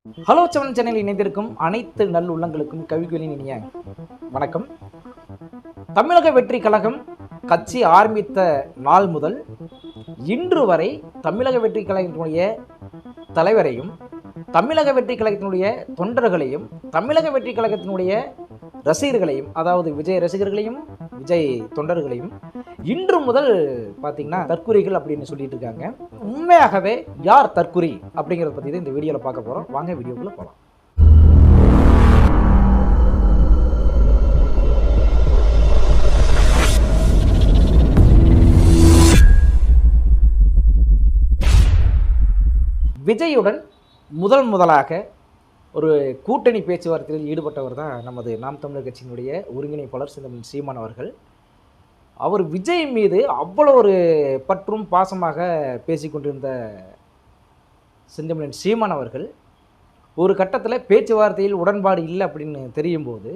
Hello seven channel இணைந்திருக்கும் அனைத்து நல் உள்ளங்களுக்கும் கவிக்குலின் இனிய வணக்கம். தமிழக வெற்றி கழகம் கட்சி ஆரம்பித்த நாள் முதல் இன்று வரை தமிழக வெற்றி கழகத்தினுடைய தலைவரையும், தமிழக வெற்றி கழகத்தினுடைய தொண்டர்களையும், தமிழக வெற்றி கழகத்தினுடைய ரசிகர்களையும், அதாவது விஜய் ரசிகர்களையும் விஜய் தொண்டர்களையும் இன்று முதல் பார்த்தீங்கன்னா தற்குறிகள் அப்படின்னு சொல்லிட்டு இருக்காங்க. உண்மையாகவே யார் தற்குறி அப்படிங்கிறத பற்றி தான் இந்த வீடியோவில் பார்க்க போகிறோம். வாங்க வீடியோக்குள்ளே போகலாம். விஜயுடன் முதலாக ஒரு கூட்டணி பேச்சுவார்த்தையில் ஈடுபட்டவர் தான் நமது நாம் தமிழர் கட்சியினுடைய ஒருங்கிணைப்பாளர் செந்தமிழன் சீமான் அவர்கள். அவர் விஜய் மீது அவ்வளோ ஒரு பற்றும் பாசமாக பேசிக்கொண்டிருந்த செந்தமிழன் சீமான் அவர்கள் ஒரு கட்டத்தில் பேச்சுவார்த்தையில் உடன்பாடு இல்லை அப்படின்னு தெரியும் போது,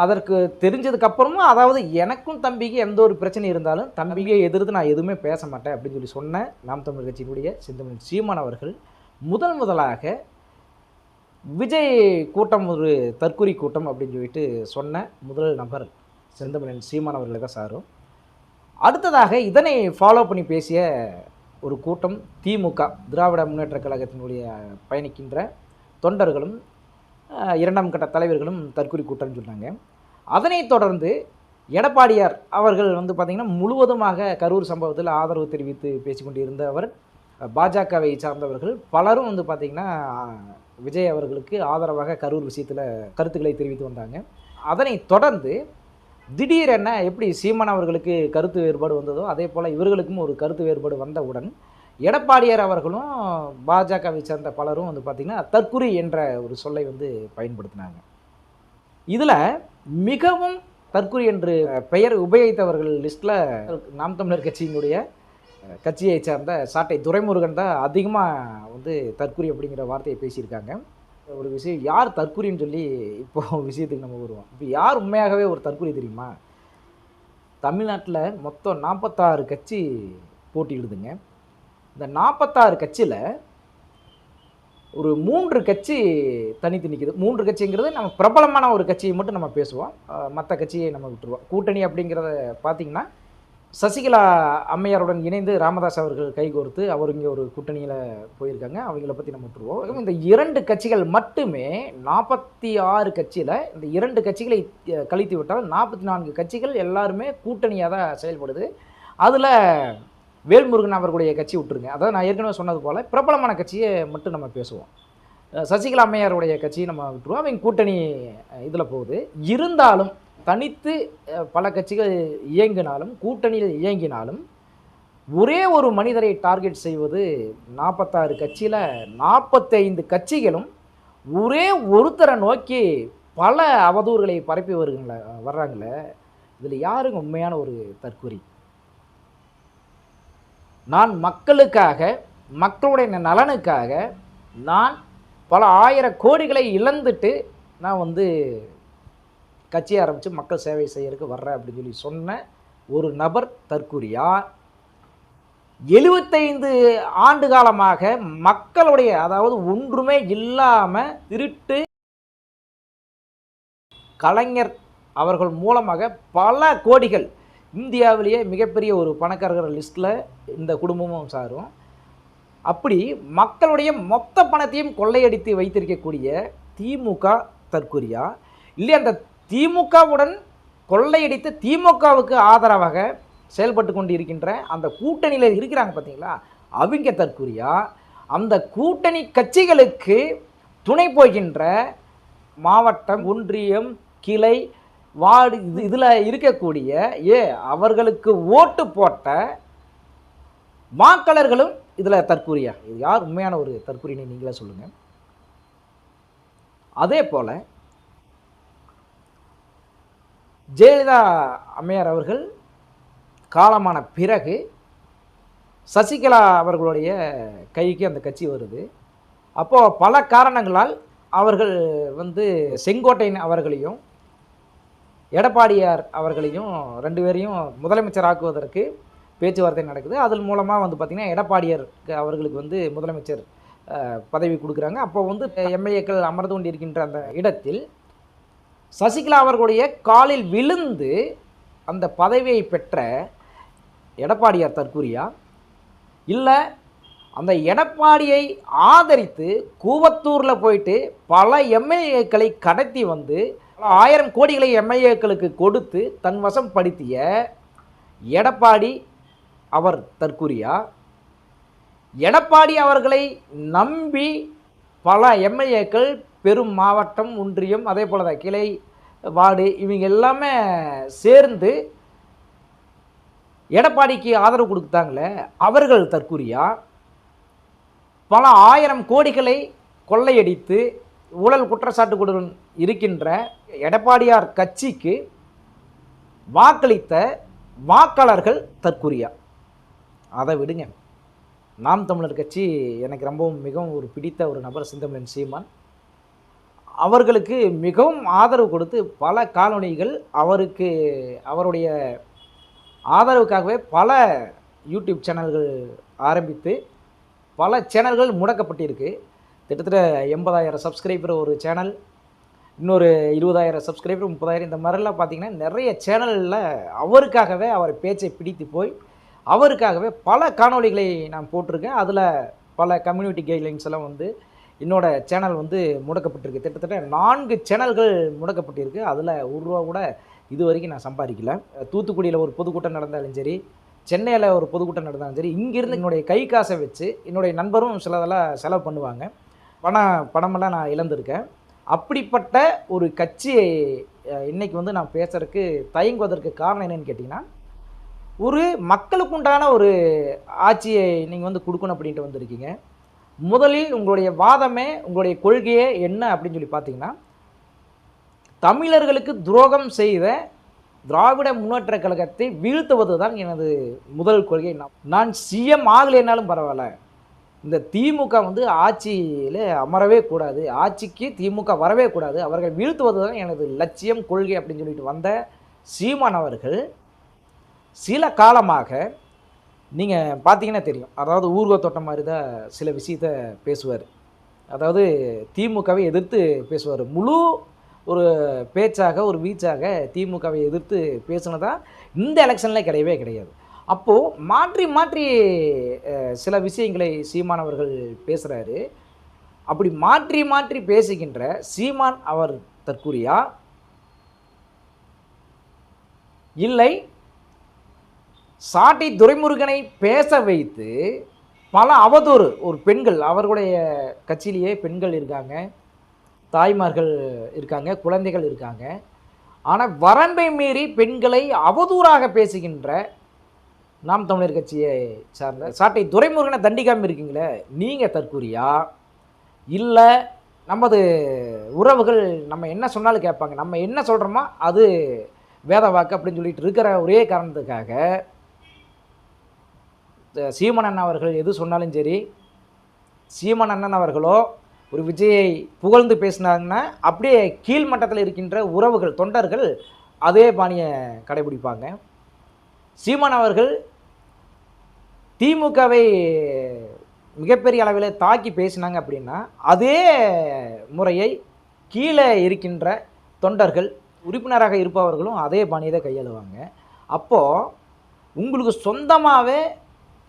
அதற்கு தெரிஞ்சதுக்கப்புறமும், அதாவது எனக்கும் தம்பிக்கு எந்த ஒரு பிரச்சனை இருந்தாலும் தம்பியை எதிர்த்து நான் எதுவுமே பேச மாட்டேன் அப்படின்னு சொல்லி சொன்ன நாம் தமிழர் கட்சியினுடைய செந்தமிழன் சீமான் அவர்கள் முதலாக விஜய் கூட்டம் ஒரு தற்குறி கூட்டம் அப்படின்னு சொல்லிட்டு சொன்ன முதல் நபர் செந்தமிழன் சீமான் அவர்களை தான் சாரும். அடுத்ததாக இதனை ஃபாலோ பண்ணி பேசிய ஒரு கூட்டம் திமுக, திராவிட முன்னேற்ற கழகத்தினுடைய பயணிக்கின்ற தொண்டர்களும் இரண்டாம் கட்ட தலைவர்களும் தற்குறி கூட்டம்னு சொன்னாங்க. அதனைத் தொடர்ந்து எடப்பாடியார் அவர்கள் பார்த்திங்கன்னா முழுவதுமாக கரூர் சம்பவத்தில் ஆதரவு தெரிவித்து பேசிக்கொண்டு இருந்தவர். பாஜகவை சார்ந்தவர்கள் பலரும் பார்த்திங்கன்னா விஜய் அவர்களுக்கு ஆதரவாக கரூர் விஷயத்தில் கருத்துக்களை தெரிவித்து வந்தாங்க. அதனைத் தொடர்ந்து திடீரென எப்படி சீமான் அவர்களுக்கு கருத்து வேறுபாடு வந்ததோ அதே போல் இவர்களுக்கும் ஒரு கருத்து வேறுபாடு வந்தவுடன் எடப்பாடியார் அவர்களும் பாஜகவை சேர்ந்த பலரும் பார்த்திங்கன்னா தற்குறி என்ற ஒரு சொல்லை பயன்படுத்தினாங்க. இதில் மிகவும் தற்குறி என்று பெயர் உபயோகித்தவர்கள் லிஸ்ட்டில் நாம் தமிழர் கட்சியை சேர்ந்த சாட்டை துரைமுருகன் தான் அதிகமாக தற்குறி அப்படிங்கிற வார்த்தையை பேசியிருக்காங்க. ஒரு விஷயம், யார் தற்குறின்னு சொல்லி இப்போ விஷயத்துக்கு நம்ம வருவோம். இப்போ யார் உண்மையாகவே ஒரு தற்குறி தெரியுமா? தமிழ்நாட்டில் மொத்தம் 46 கட்சி போட்டியிடுதுங்க. இந்த 46 கட்சியில் ஒரு 3 கட்சி தனித்து நிற்கிது. 3 கட்சிங்கிறது நம்ம பிரபலமான ஒரு கட்சியை மட்டும் நம்ம பேசுவோம், மற்ற கட்சியை நம்ம விட்டுருவோம். கூட்டணி அப்படிங்கிறத பார்த்திங்கன்னா சசிகலா அம்மையாருடன் இணைந்து ராமதாஸ் அவர்கள் கைகோர்த்து அவர் இங்கே ஒரு கூட்டணியில் போயிருக்காங்க. அவங்கள பற்றி நம்ம விட்டுருவோம். இந்த 2 கட்சிகள் மட்டுமே 46 கட்சியில் இந்த 2 கட்சிகளை கழித்து விட்டால் 44 கட்சிகள் எல்லாருமே கூட்டணியாக தான் செயல்படுது. அதில் வேல்முருகன் அவர்களுடைய கட்சி விட்டுருங்க. அதாவது நான் ஏற்கனவே சொன்னது போல் பிரபலமான கட்சியை மட்டும் நம்ம பேசுவோம். சசிகலா அம்மையாருடைய கட்சியை நம்ம விட்டுருவோம். அவங்க கூட்டணி இதில் போகுது. இருந்தாலும் தனித்து பல கட்சிகள் இயங்கினாலும், கூட்டணியில் இயங்கினாலும், ஒரே ஒரு மனிதரை டார்கெட் செய்வது 46 கட்சியில் 45 கட்சிகளும் ஒரே ஒருத்தரை நோக்கி பல அவதூறுகளை பரப்பி வர்றாங்களே, இதில் யாருங்க உண்மையான ஒரு தற்குறி? நான் மக்களுக்காக, மக்களுடைய நலனுக்காக நான் பல 1000 கோடிகளை இழந்துட்டு நான் கட்சியை ஆரம்பித்து மக்கள் சேவை செய்யறதுக்கு வர்றேன் அப்படின்னு சொல்லி சொன்ன ஒரு நபர் தற்குறியா? 75 ஆண்டு காலமாக மக்களுடைய, அதாவது ஒன்றுமே இல்லாமல் திருட்டு கலைஞர் அவர்கள் மூலமாக பல கோடிகள், இந்தியாவிலேயே மிகப்பெரிய ஒரு பணக்காரர்கள் லிஸ்ட்டில் இந்த குடும்பமும் சாரும். அப்படி மக்களுடைய மொத்த பணத்தையும் கொள்ளையடித்து வைத்திருக்கக்கூடிய திமுக தற்குறியா? இல்லை அந்த திமுகவுடன் கொள்ளையடித்து திமுகவுக்கு ஆதரவாக செயல்பட்டு கொண்டு இருக்கின்ற அந்த கூட்டணியில் இருக்கிறாங்க பார்த்தீங்களா, அவங்க தற்குறியா? அந்த கூட்டணி கட்சிகளுக்கு துணை போகின்ற மாவட்டம், ஒன்றியம், கிளை, வார்டு இதில் இருக்கக்கூடிய அவர்களுக்கு ஓட்டு போட்ட வாக்காளர்களும் இதில் தற்குறியா? இது யார் உண்மையான ஒரு தற்குறின்னு நீங்களே சொல்லுங்கள். அதே போல் ஜெயலலிதா அம்மையார் அவர்கள் காலமான பிறகு சசிகலா அவர்களுடைய கைக்கு அந்த கட்சி வருது. அப்போது பல காரணங்களால் அவர்கள் செங்கோட்டையன் அவர்களையும் எடப்பாடியார் அவர்களையும் 2 பேரையும் முதலமைச்சராக்குவதற்கு பேச்சுவார்த்தை நடக்குது. அதன் மூலமாக பார்த்திங்கன்னா எடப்பாடியார் அவர்களுக்கு முதலமைச்சர் பதவி கொடுக்குறாங்க. அப்போ வந்து எம்எல்ஏக்கள் அமர்ந்து கொண்டிருக்கின்ற அந்த இடத்தில் சசிகலா அவர்களுடைய காலில் விழுந்து அந்த பதவியை பெற்ற எடப்பாடியார் தற்கூரியா, இல்லை அந்த எடப்பாடியை ஆதரித்து கூவத்தூரில் போயிட்டு பல எம்எல்ஏக்களை கடத்தி வந்து 1000 கோடிகளை எம்எல்ஏக்களுக்கு கொடுத்து தன் வசம் படுத்திய எடப்பாடி அவர் தற்கூரியா, எடப்பாடி அவர்களை நம்பி பல எம்எல்ஏக்கள் பெரும் மாவட்டம், ஒன்றியம், அதே போல தான் கிளை, வார்டு இவங்க எல்லாமே சேர்ந்து எடப்பாடிக்கு ஆதரவு கொடுத்தாங்களே அவர்கள் தற்கூரியா, பல 1000 கோடிகளை கொள்ளையடித்து ஊழல் குற்றச்சாட்டுகளுடன் இருக்கின்ற எடப்பாடியார் கட்சிக்கு வாக்களித்த வாக்காளர்கள் தற்கூரியா. அதை விடுங்க. நாம் தமிழர் கட்சி எனக்கு ரொம்பவும் மிகவும் ஒரு பிடித்த ஒரு நபர் செந்தமிழன் சீமான். அவர்களுக்கு மிகவும் ஆதரவு கொடுத்து பல காணொளிகள் அவருக்கு அவருடைய ஆதரவுக்காகவே பல யூடியூப் சேனல்கள் ஆரம்பித்து பல சேனல்கள் முடக்கப்பட்டிருக்கு. கிட்டத்தட்ட 80,000 சப்ஸ்கிரைபர் ஒரு சேனல், இன்னொரு 20,000 சப்ஸ்கிரைபர், 30,000 இந்த மாதிரிலாம் பார்த்திங்கன்னா நிறைய சேனலில் அவருக்காகவே அவர் பேச்சை பிடித்து போய் அவருக்காகவே பல காணொளிகளை நான் போட்டிருக்கேன். அதில் பல கம்யூனிட்டி கைட்லைன்ஸ் எல்லாம் வந்து என்னோடய சேனல் வந்து முடக்கப்பட்டிருக்கு. கிட்டத்தட்ட 4 சேனல்கள் முடக்கப்பட்டிருக்கு. அதில் ₹1 கூட இது வரைக்கும் நான் சம்பாதிக்கல. தூத்துக்குடியில் ஒரு பொதுக்கூட்டம் நடந்தாலும் சரி, சென்னையில் ஒரு பொதுக்கூட்டம் நடந்தாலும் சரி, இங்கேருந்து என்னுடைய கை காசை வச்சு என்னுடைய நண்பரும் சிலதெல்லாம் செலவு பண்ணுவாங்க. பணமெல்லாம் நான் இழந்திருக்கேன். அப்படிப்பட்ட ஒரு கட்சியை இன்றைக்கி வந்து நான் பேசுகிறதுக்கு தயங்குவதற்கு காரணம் என்னென்னு கேட்டிங்கன்னா, ஒரு மக்களுக்கு உண்டான ஒரு ஆட்சியை நீங்கள் வந்து கொடுக்கணும் அப்படின்ட்டு வந்திருக்கீங்க. முதலில் உங்களுடைய வாதமே, உங்களுடைய கொள்கையே என்ன அப்படின்னு சொல்லி பார்த்தீங்கன்னா, தமிழர்களுக்கு துரோகம் செய்த திராவிட முன்னேற்ற கழகத்தை வீழ்த்துவது தான் எனது முதல் கொள்கை. நான் சிஎம் ஆகலைன்னாலும் பரவாயில்ல, இந்த திமுக வந்து ஆட்சியில் அமரவே கூடாது, ஆட்சிக்கு திமுக வரவே கூடாது, அவர்கள் வீழ்த்துவது தான் எனது லட்சியம், கொள்கை அப்படின்னு சொல்லிட்டு வந்த சீமான் அவர்கள் சில காலமாக நீங்கள் பார்த்தீங்கன்னா தெரியும், அதாவது ஊர்வ தொட்ட மாதிரி தான் சில விஷயத்தை பேசுவார். அதாவது திமுகவை எதிர்த்து பேசுவார். முழு ஒரு பேச்சாக, ஒரு வீச்சாக திமுகவை எதிர்த்து பேசுனதா இந்த எலெக்ஷனில் கிடையவே கிடையாது. அப்போது மாற்றி மாற்றி சில விஷயங்களை சீமான் அவர்கள் பேசுகிறாரு. அப்படி மாற்றி மாற்றி பேசுகின்ற சீமான் அவர் தற்கூரியா, இல்லை சாட்டை துரைமுருகனை பேச வைத்து பல அவதூறு, ஒரு பெண்கள், அவர்களுடைய கட்சியிலேயே பெண்கள் இருக்காங்க, தாய்மார்கள் இருக்காங்க, குழந்தைகள் இருக்காங்க, ஆனால் வரம்பை மீறி பெண்களை அவதூறாக பேசுகின்ற நாம் தமிழர் கட்சியை சார்ந்த சாட்டை துரைமுருகனை தண்டிக்காமல் இருக்கீங்களே, நீங்கள் தற்கூரியா, இல்லை நமது உறவுகள் நம்ம என்ன சொன்னாலும் கேட்பாங்க, நம்ம என்ன சொல்கிறோமோ அது வேத வாக்கு அப்படின்னு சொல்லிட்டு இருக்கிற ஒரே காரணத்துக்காக சீமான் அண்ணன் அவர்கள் எது சொன்னாலும் சரி, சீமான் அண்ணன் அவர்களோ ஒரு விஜயை புகழ்ந்து பேசினாங்கன்னா அப்படியே கீழ்மட்டத்தில் இருக்கின்ற உறவுகள், தொண்டர்கள் அதே பாணியை கடைபிடிப்பாங்க. சீமான் அவர்கள் திமுகவை மிகப்பெரிய அளவில் தாக்கி பேசினாங்க அப்படின்னா அதே முறையை கீழே இருக்கின்ற தொண்டர்கள், உறுப்பினராக இருப்பவர்களும் அதே பாணியை தான் கையாளுவாங்க. அப்போது உங்களுக்கு சொந்தமாகவே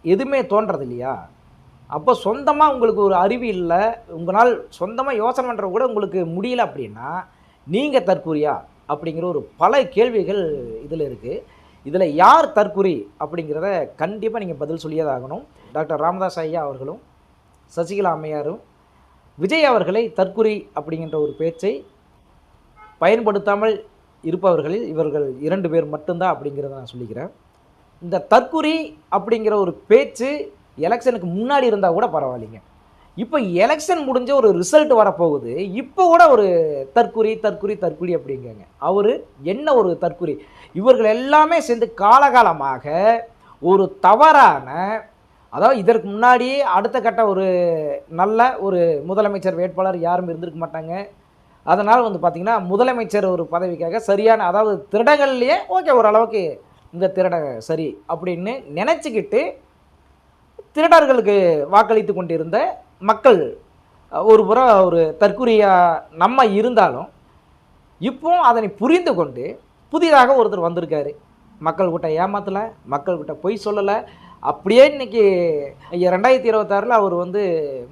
எதுவுமே தோன்றது இல்லையா? அப்போ சொந்தமாக உங்களுக்கு ஒரு அறிவு இல்லை, உங்களால் சொந்தமாக யோசனை பண்ணுற கூட உங்களுக்கு முடியல அப்படின்னா நீங்கள் தற்கூரியா அப்படிங்கிற ஒரு பல கேள்விகள் இதில் இருக்குது. இதில் யார் தற்கூரி அப்படிங்கிறத கண்டிப்பாக நீங்கள் பதில் சொல்லியே ஆகணும். டாக்டர் ராமதாஸ் ஐயா அவர்களும் சசிகலா அம்மையாரும் விஜய் அவர்களை தற்கூரி அப்படிங்கின்ற ஒரு பேச்சை பயன்படுத்தாமல் இருப்பவர்களில் இவர்கள் 2 பேர் மட்டும்தான் அப்படிங்கிறத நான் சொல்லிக்கிறேன். இந்த தற்கூரி அப்படிங்கிற ஒரு பேச்சு எலெக்ஷனுக்கு முன்னாடி இருந்தால் கூட பரவாயில்லைங்க. இப்போ எலெக்ஷன் முடிஞ்ச ஒரு ரிசல்ட் வரப்போகுது, இப்போ கூட ஒரு தற்கூரி தற்கூரி தற்கூரி அப்படிங்காங்க. அவர் என்ன ஒரு தற்கூரி? இவர்கள் எல்லாமே சேர்ந்து காலகாலமாக ஒரு தவறான, அதாவது இதற்கு முன்னாடி அடுத்த கட்ட ஒரு நல்ல ஒரு முதலமைச்சர் வேட்பாளர் யாரும் இருந்திருக்க மாட்டாங்க. அதனால் வந்து பார்த்திங்கன்னா முதலமைச்சர் ஒரு பதவிக்காக சரியான, அதாவது திருடங்கள்லேயே ஓகே ஓரளவுக்கு இந்த திருட சரி அப்படின்னு நினச்சிக்கிட்டு திருடர்களுக்கு வாக்களித்து கொண்டிருந்த மக்கள் ஒரு புறம் ஒரு தற்குறியாக நம்ம இருந்தாலும் இப்போ அதனை புரிந்து கொண்டு புதிதாக ஒருத்தர் வந்திருக்காரு. மக்கள்கிட்ட ஏமாற்றலை, மக்கள்கிட்ட பொய் சொல்லலை. அப்படியே இன்றைக்கி 2026 அவர் வந்து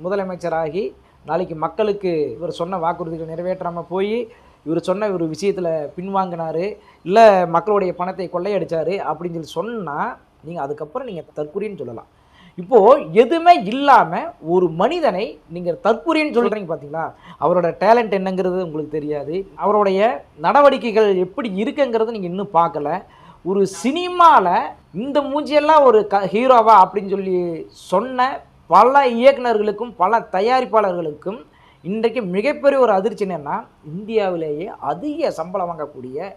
முதலமைச்சராகி நாளைக்கு மக்களுக்கு இவர் சொன்ன வாக்குறுதிகள் நிறைவேற்றாமல் போய் இவர் சொன்ன ஒரு விஷயத்தில் பின்வாங்கினார், இல்லை மக்களுடைய பணத்தை கொள்ளையடித்தார் அப்படின்னு சொல்லி சொன்னால் நீங்கள் அதுக்கப்புறம் நீங்கள் தற்குறின்னு சொல்லலாம். இப்போது எதுவுமே இல்லாமல் ஒரு மனிதனை நீங்கள் தற்குறின்னு சொல்கிறீங்க பார்த்தீங்களா, அவரோட டேலண்ட் என்னங்கிறது உங்களுக்கு தெரியாது, அவருடைய நடவடிக்கைகள் எப்படி இருக்குங்கிறது நீங்கள் இன்னும் பார்க்கல. ஒரு சினிமாவில் இந்த மூஞ்சியெல்லாம் ஒரு ஹீரோவா அப்படின்னு சொல்லி சொன்ன பல இயக்குநர்களுக்கும் பல தயாரிப்பாளர்களுக்கும் இன்றைக்கு மிகப்பெரிய ஒரு அதிர்ச்சி என்னென்னா, இந்தியாவிலேயே அதிக சம்பளம் வாங்கக்கூடிய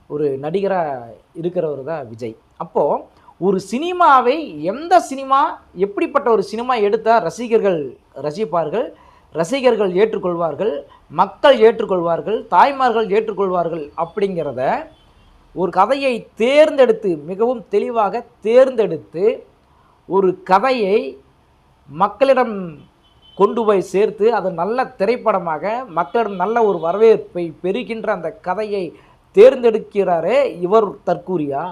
ஒரு நடிகராக இருக்கிறவர் தான் விஜய். அப்போது ஒரு சினிமாவை எந்த சினிமா எப்படிப்பட்ட ஒரு சினிமா எடுத்தால் ரசிகர்கள் ரசிப்பார்கள், ரசிகர்கள் ஏற்றுக்கொள்வார்கள், மக்கள் ஏற்றுக்கொள்வார்கள், தாய்மார்கள் ஏற்றுக்கொள்வார்கள் அப்படிங்கிறத ஒரு கதையை தேர்ந்தெடுத்து மிகவும் தெளிவாக தேர்ந்தெடுத்து ஒரு கதையை மக்களிடம் கொண்டு போய் சேர்த்து அது நல்ல திரைப்படமாக மக்களிடம் நல்ல ஒரு வரவேற்பை பெறுகின்ற அந்த கதையை தேர்ந்தெடுக்கிறாரே இவர் தற்குறியா?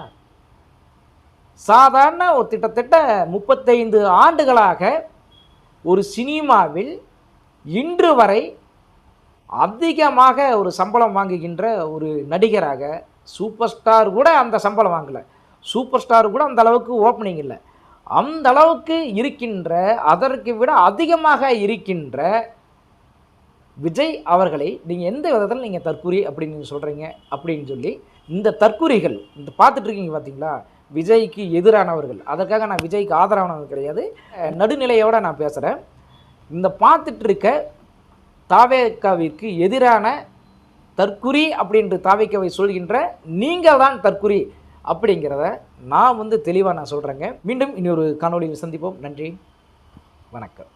சாதாரண ஒரு கிட்டத்தட்ட 35 ஆண்டுகளாக ஒரு சினிமாவில் இன்று வரை அதிகமாக ஒரு சம்பளம் வாங்குகின்ற ஒரு நடிகராக, சூப்பர் ஸ்டார் கூட அந்த சம்பளம் வாங்கலை, சூப்பர் ஸ்டார் கூட அந்த அளவுக்கு ஓப்பனிங் இல்லை, அந்த அளவுக்கு இருக்கின்ற, அதற்கு விட அதிகமாக இருக்கின்ற விஜய் அவர்களை நீங்கள் எந்த விதத்தில் நீங்கள் தற்குறி அப்படின்னு நீங்கள் சொல்கிறீங்க அப்படின்னு சொல்லி இந்த தற்குறிகள் இந்த பார்த்துட்ருக்கீங்க பார்த்தீங்களா, விஜய்க்கு எதிரானவர்கள். அதற்காக நான் விஜய்க்கு ஆதரவானவர்கள் கிடையாது, நடுநிலையோடு நான் பேசுகிறேன். இந்த பார்த்துட்டு இருக்க தாவேக்காவிற்கு எதிரான தற்குறி அப்படின்ற தாவேக்காவை சொல்கின்ற நீங்கள் தான் தற்குறி அப்படிங்கிறத நான் வந்து தெளிவாக நான் சொல்கிறேங்க. மீண்டும் இன்னொரு காணொளியில் சந்திப்போம். நன்றி, வணக்கம்.